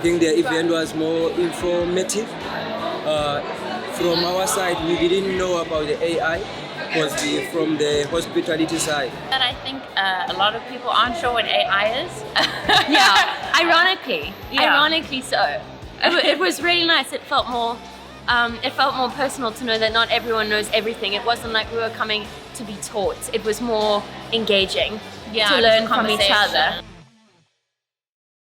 think the event was more informative. From our side, we didn't know about the AI because we're from the hospitality side. And I think a lot of people aren't sure what AI is. Ironically so. It was really nice. It felt more personal to know that not everyone knows everything. It wasn't like we were coming to be taught. It was more engaging to learn from each other.